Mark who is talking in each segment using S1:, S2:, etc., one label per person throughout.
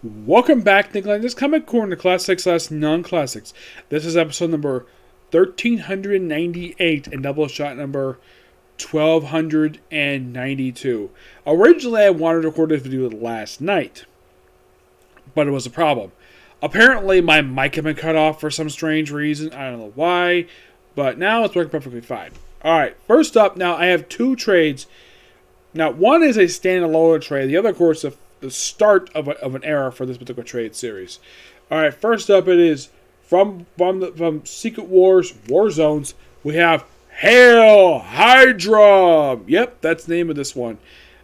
S1: Welcome back to Lenz. This comic corner, classics slash non-classics. This is episode number 1398 and Doubleshot number 1292. Originally, I wanted to record this video last night, but it was a problem. Apparently, my mic had been cut off for some strange reason. I don't know why, but now it's working perfectly fine. Alright, first up, now I have two trades. Now, one is a standalone trade. The other, of course, the start of an era for this particular trade series. Alright, first up it is from Secret Wars, War Zones, we have Hail Hydra! Yep, that's the name of this one.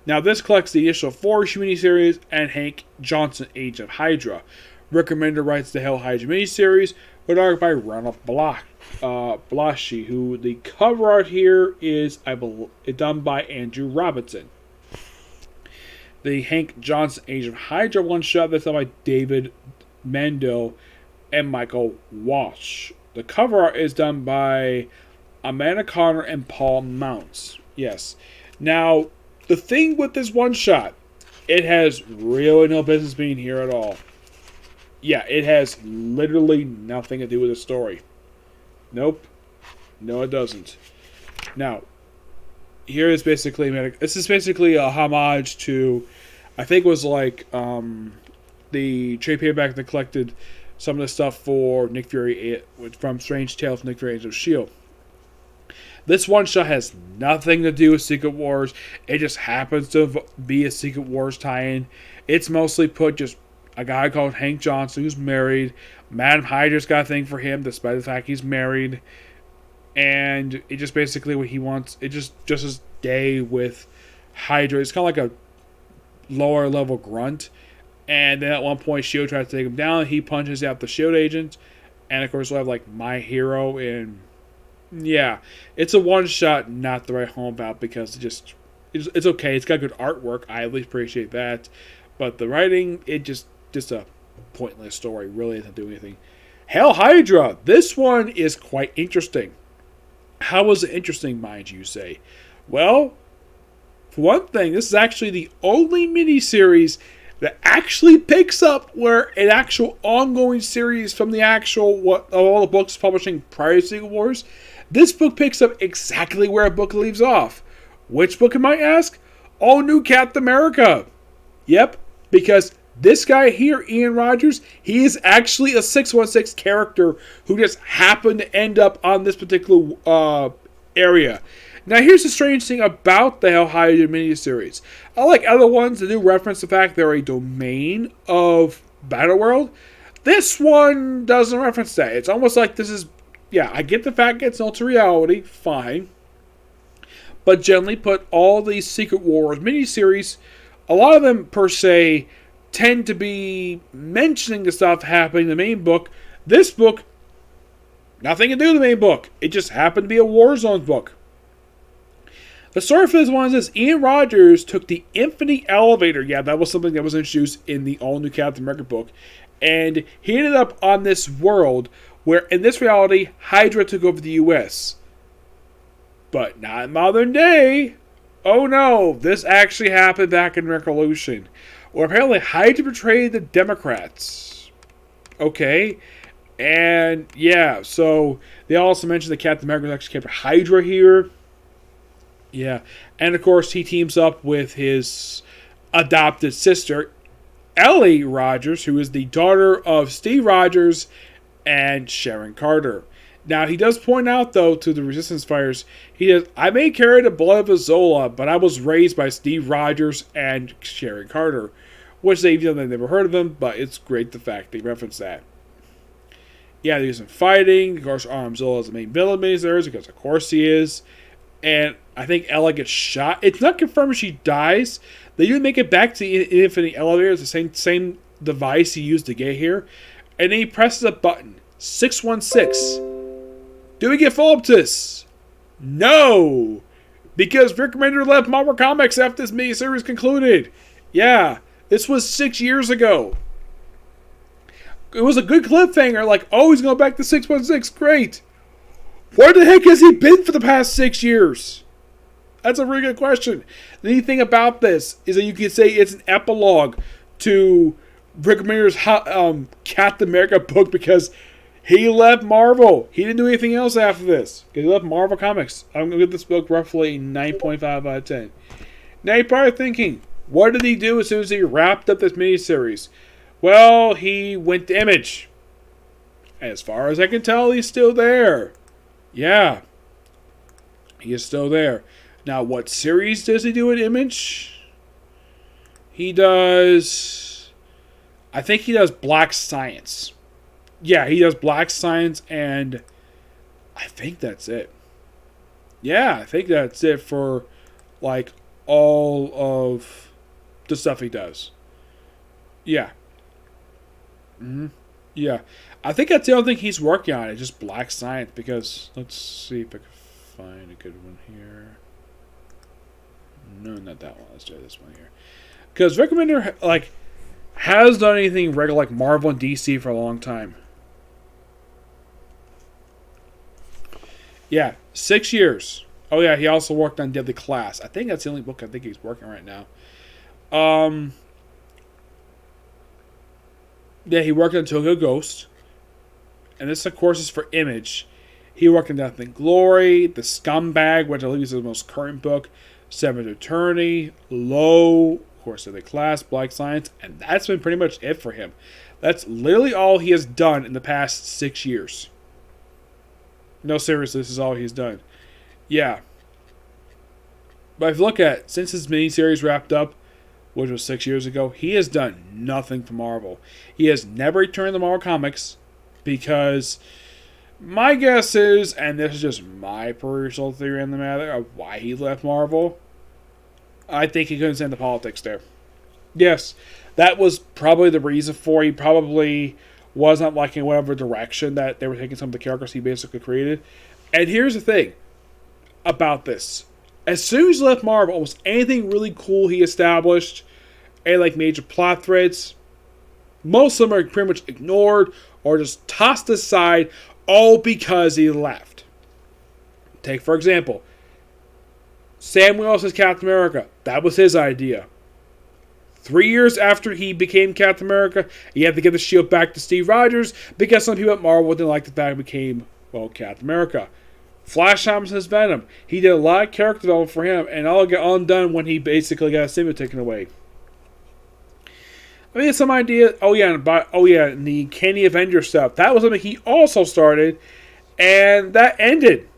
S1: Now, this collects the initial 4 issue miniseries and Hank Johnson, Age of Hydra. Recommender writes the Hail Hydra miniseries, with art by Ronald Blaschi, who the cover art here is, I believe, done by Andrew Robinson. The Hank Johnson Age of Hydra one-shot that's done by David Mendo and Michael Walsh. The cover art is done by Amanda Connor and Paul Mounts. Yes. Now, the thing with this one-shot, it has really no business being here at all. Yeah, it has literally nothing to do with the story. Nope. No, it doesn't. Now, here is basically, this is basically a homage to, I think it was like the trade paperback that collected some of the stuff for Nick Fury from Strange Tales, Nick Fury Age of S.H.I.E.L.D. This one shot has nothing to do with Secret Wars. It just happens to be a Secret Wars tie-in. It's mostly put just a guy called Hank Johnson who's married. Madam Hydra's got a thing for him despite the fact he's married. And it just basically what he wants. It just his day with Hydra. It's kind of like a lower level grunt. And then at one point, S.H.I.E.L.D. tries to take him down. He punches out the S.H.I.E.L.D. agent. And of course, we'll have like My Hero. And yeah, it's a one shot, not the right home about because it's okay. It's got good artwork. I at least appreciate that. But the writing, it just a pointless story. Really doesn't do anything. Hail Hydra! This one is quite interesting. How was it interesting, mind you say? Well, for one thing, this is actually the only miniseries that actually picks up where an actual ongoing series from the actual all the books publishing prior to Secret Wars. This book picks up exactly where a book leaves off. Which book, you might ask? All New Captain America. Yep, because this guy here, Ian Rogers, he is actually a 616 character who just happened to end up on this particular area. Now, here's the strange thing about the Hail Hydra miniseries. Unlike other ones that do reference the fact they're a domain of Battleworld, this one doesn't reference that. It's almost like this is, yeah, I get the fact it's not to reality, fine. But generally put, all these Secret Wars miniseries, a lot of them per se tend to be mentioning the stuff happening in the main book. This book, nothing to do with the main book. It just happened to be a War Zones book. The story for this one is this. Ian Rogers took the Infinity Elevator. Yeah, that was something that was introduced in the All New Captain America book. And he ended up on this world where, in this reality, Hydra took over the U.S. But not in modern day. Oh no, this actually happened back in Revolution, where apparently Hydra betrayed the Democrats. Okay, and yeah, so they also mentioned that Captain America was actually kept Hydra here. Yeah, and of course he teams up with his adopted sister, Ellie Rogers, who is the daughter of Steve Rogers and Sharon Carter. Now, he does point out, though, to the Resistance Fighters, he says, I may carry the blood of Zola, but I was raised by Steve Rogers and Sharon Carter. Which they've never heard of them, but it's great the fact they reference that. Yeah, there's some fighting. Of course, Zola is the main villain there, because of course he is. And I think Ella gets shot. It's not confirmed if she dies. They do make it back to the Infinity Elevator. It's the same device he used to get here. And then he presses a button. 616. Do we get follow-up to this? No! Because Rick Remender left Marvel Comics after this miniseries concluded. Yeah, this was 6 years ago. It was a good cliffhanger, like, oh, he's going back to 616, great. Where the heck has he been for the past 6 years? That's a really good question. The neat thing about this is that you can say it's an epilogue to Rick Remender's Captain America book because he left Marvel. He didn't do anything else after this. He left Marvel Comics. I'm going to give this book roughly 9.5 out of 10. Now you're probably thinking, what did he do as soon as he wrapped up this miniseries? Well, he went to Image. As far as I can tell, he's still there. Yeah. He is still there. Now, what series does he do at Image? He does... I think he does Black Science. Yeah, he does Black Science, and I think that's it. Yeah, I think that's it for, like, all of the stuff he does. Yeah. Yeah. I think that's the only thing he's working on. It's just Black Science, because, let's see if I can find a good one here. No, not that one. Let's try this one here. Because Rick Remender, like, has done anything regular like Marvel and DC for a long time. Yeah, 6 years. Oh yeah, he also worked on Deadly Class. I think that's the only book I think he's working right now. Yeah, he worked on Tokyo Ghost. And this, of course, is for Image. He worked on Death and Glory, The Scumbag, which I believe is the most current book, Seventh Eternity, Low, of course, Deadly Class, Black Science, and that's been pretty much it for him. That's literally all he has done in the past 6 years. No, seriously, this is all he's done. Yeah. But if you look at, since his miniseries wrapped up, which was 6 years ago, he has done nothing for Marvel. He has never returned to Marvel Comics because my guess is, and this is just my personal theory on the matter of why he left Marvel, I think he couldn't stand the politics there. Yes, that was probably the reason for it. He probably was not liking whatever direction that they were taking some of the characters he basically created. And here's the thing about this. As soon as he left Marvel, almost anything really cool he established, and like major plot threads, most of them are pretty much ignored or just tossed aside, all because he left. Take, for example, Sam Wilson's Captain America. That was his idea. 3 years after he became Captain America, he had to give the shield back to Steve Rogers because some people at Marvel didn't like the fact he became, well, Captain America. Flash Thompson's Venom. He did a lot of character development for him, and all got undone when he basically got his symbiote taken away. I mean, some idea. And the Candy Avenger stuff. That was something he also started, and that ended.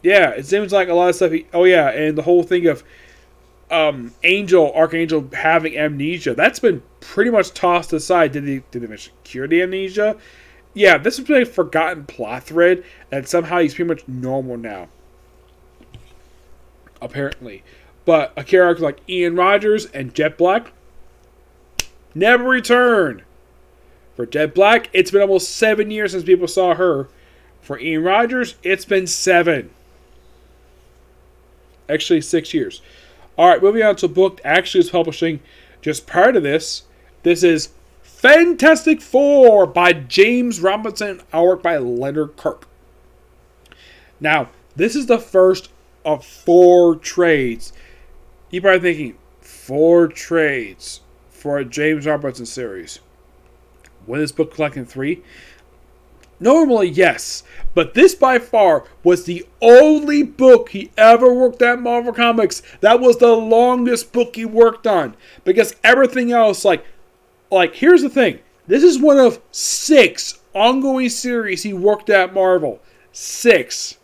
S1: Yeah, it seems like a lot of stuff. And the whole thing of Archangel having amnesia. That's been pretty much tossed aside. Did they mention cure the amnesia? Yeah, this has been a forgotten plot thread, and somehow he's pretty much normal now. Apparently. But a character like Ian Rogers and Jet Black never returned. For Jet Black, it's been almost 7 years since people saw her. For Ian Rogers, it's been 7. Actually, 6 years. Alright, moving on to a book that actually is publishing just prior to this. This is Fantastic Four by James Robinson, artwork by Leonard Kirk. Now, this is the first of 4 trades. You're probably thinking, 4 trades for a James Robinson series. When is this book collecting 3? Normally, yes. But this, by far, was the only book he ever worked at Marvel Comics. That was the longest book he worked on. Because everything else, like, here's the thing. This is one of 6 ongoing series he worked at Marvel. 6.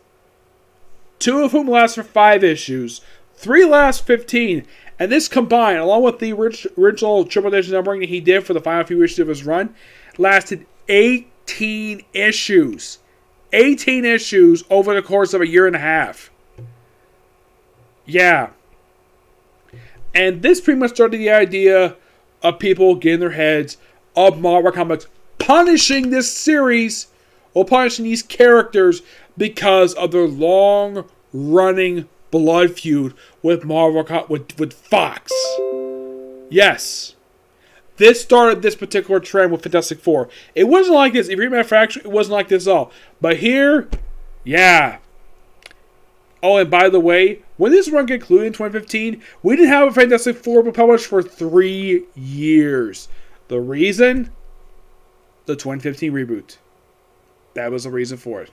S1: 2 of whom last for 5 issues. 3 last 15. And this combined, along with the original Triple Edition numbering that he did for the final few issues of his run, lasted 18 issues. 18 issues over the course of a year and a half. Yeah. And this pretty much started the idea of people getting their heads of Marvel Comics punishing this series or punishing these characters because of their long-running blood feud with with Fox. Yes. This started this particular trend with Fantastic Four. It wasn't like this. If you read Manufacturer, it wasn't like this at all. But here, yeah. Oh, and by the way, when this run concluded in 2015, we didn't have a Fantastic Four book published for 3 years. The reason? The 2015 reboot. That was the reason for it.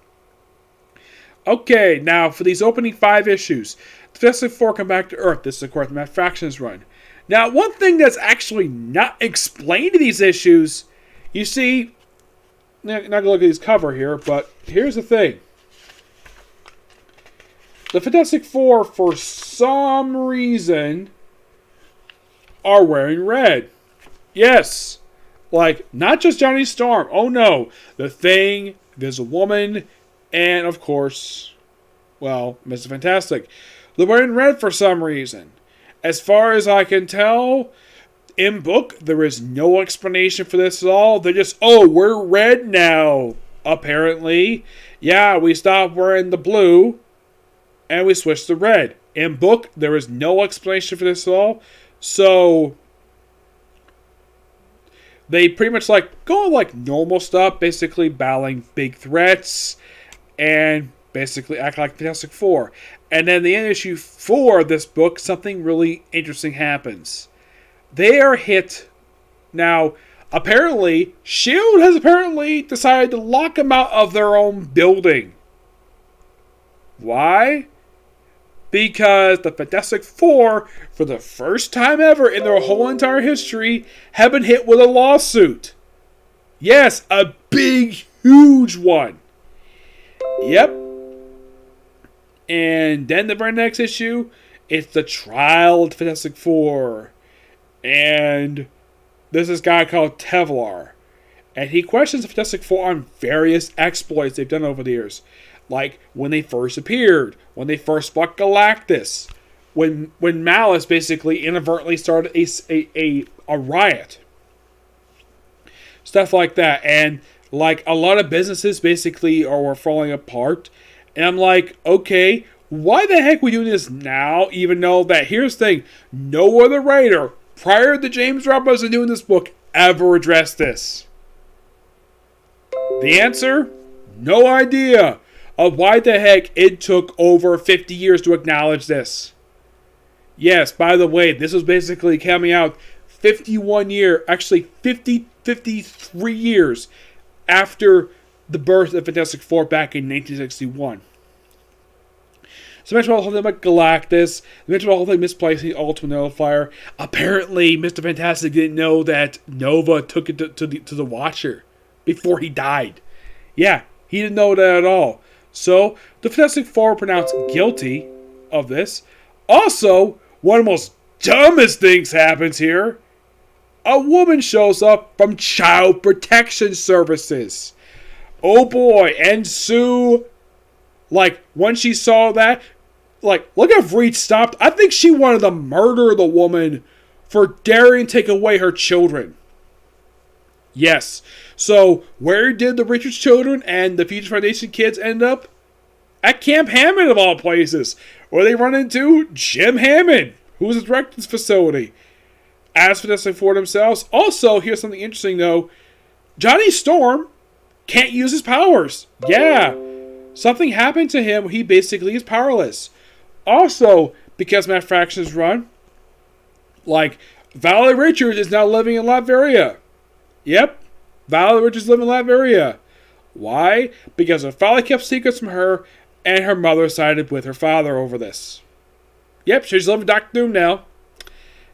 S1: Okay, now for these opening 5 issues, the Fantastic Four come back to Earth. This is, of course, the Matt Fractions run. Now, one thing that's actually not explained in these issues, you see, not going to look at his cover here, but here's the thing. The Fantastic Four, for some reason, are wearing red. Yes. Like, not just Johnny Storm. Oh, no. The Thing, there's a woman, and, of course, well, Mr. Fantastic. They're wearing red for some reason. As far as I can tell, in book, there is no explanation for this at all. They're just, oh, we're red now, apparently. Yeah, we stopped wearing the blue, and we switched to red. In book, there is no explanation for this at all. So they pretty much go like normal stuff, basically battling big threats and basically act like Fantastic Four. And then the end of issue 4 of this book, something really interesting happens. They are hit. Now, apparently, S.H.I.E.L.D. has apparently decided to lock them out of their own building. Why? Because the Fantastic Four, for the first time ever in their whole entire history, have been hit with a lawsuit. Yes, a big, huge one. Yep. And then the very next issue, it's the trial of the Fantastic Four. And there's this guy called Tevlar. And he questions the Fantastic Four on various exploits they've done over the years. Like when they first appeared, when they first fought Galactus, when Malice basically inadvertently started a riot. Stuff like that. And like a lot of businesses basically were falling apart. And I'm like, okay, why the heck are we doing this now? Even though that, here's the thing, no other writer prior to James Robinson doing this book ever addressed this. The answer? No idea of why the heck it took over 50 years to acknowledge this. Yes, by the way, this was basically coming out 53 years after the birth of Fantastic Four back in 1961. So mentioned the whole thing about Galactus. Mentioned the whole thing misplacing Ultimate Nullifier. Apparently, Mr. Fantastic didn't know that Nova took it to the Watcher before he died. Yeah, he didn't know that at all. So, the Fantastic Four were pronounced guilty of this. Also, one of the most dumbest things happens here. A woman shows up from Child Protection Services. Oh boy, and Sue, like, when she saw that, like, look how Reed stopped. I think she wanted to murder the woman for daring to take away her children. Yes. So, where did the Richards children and the Future Foundation kids end up? At Camp Hammond, of all places. Where they run into Jim Hammond, who was the director of this facility. As for Fantastic Four themselves, also, here's something interesting though. Johnny Storm can't use his powers. Yeah. Something happened to him. He basically is powerless. Also, because Matt Fractions run, like, Valerie Richards is now living in Latveria. Yep. Valerie Richards living in Latveria. Why? Because her father kept secrets from her, and her mother sided with her father over this. Yep, she's living Doctor Doom now.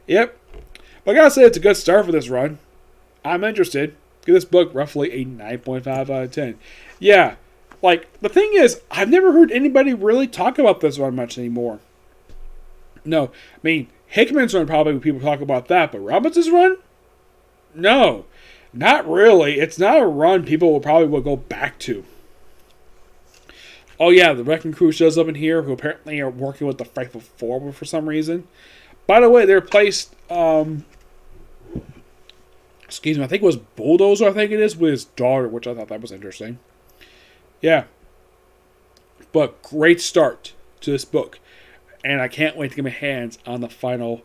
S1: Yep. But I gotta say, it's a good start for this run. I'm interested. Give this book roughly a 9.5 out of 10. Yeah. Like, the thing is, I've never heard anybody really talk about this run much anymore. No. I mean, Hickman's run probably people talk about that, but Robinson's run? No. Not really. It's not a run people will probably go back to. Oh yeah, the Wrecking Crew shows up in here, who apparently are working with the Frightful Four for some reason. By the way, they replaced, excuse me, I think it was Bulldozer, I think it is, with his daughter, which I thought that was interesting. Yeah. But great start to this book. And I can't wait to get my hands on the final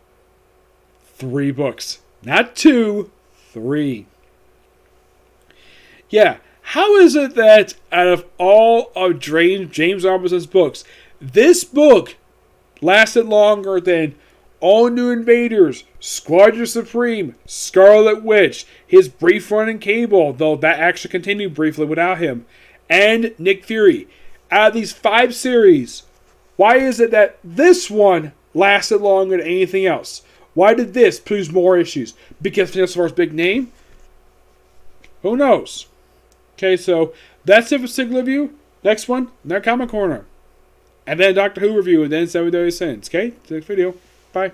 S1: 3 books. Not 2, 3. Yeah. How is it that out of all of James Robinson's books, This book lasted longer than All New Invaders, Squadron Supreme, Scarlet Witch, his brief run in Cable, though that actually continued briefly without him, and Nick Fury. Out of these 5 series, why is it that this one lasted longer than anything else? Why did this produce more issues? Because Phineas O'Farrell's big name? Who knows? Okay, so that's it for Single Review. Next one, Nerd Comic Corner. And then Doctor Who review, and then 7 Days Since. Okay, next video. Bye.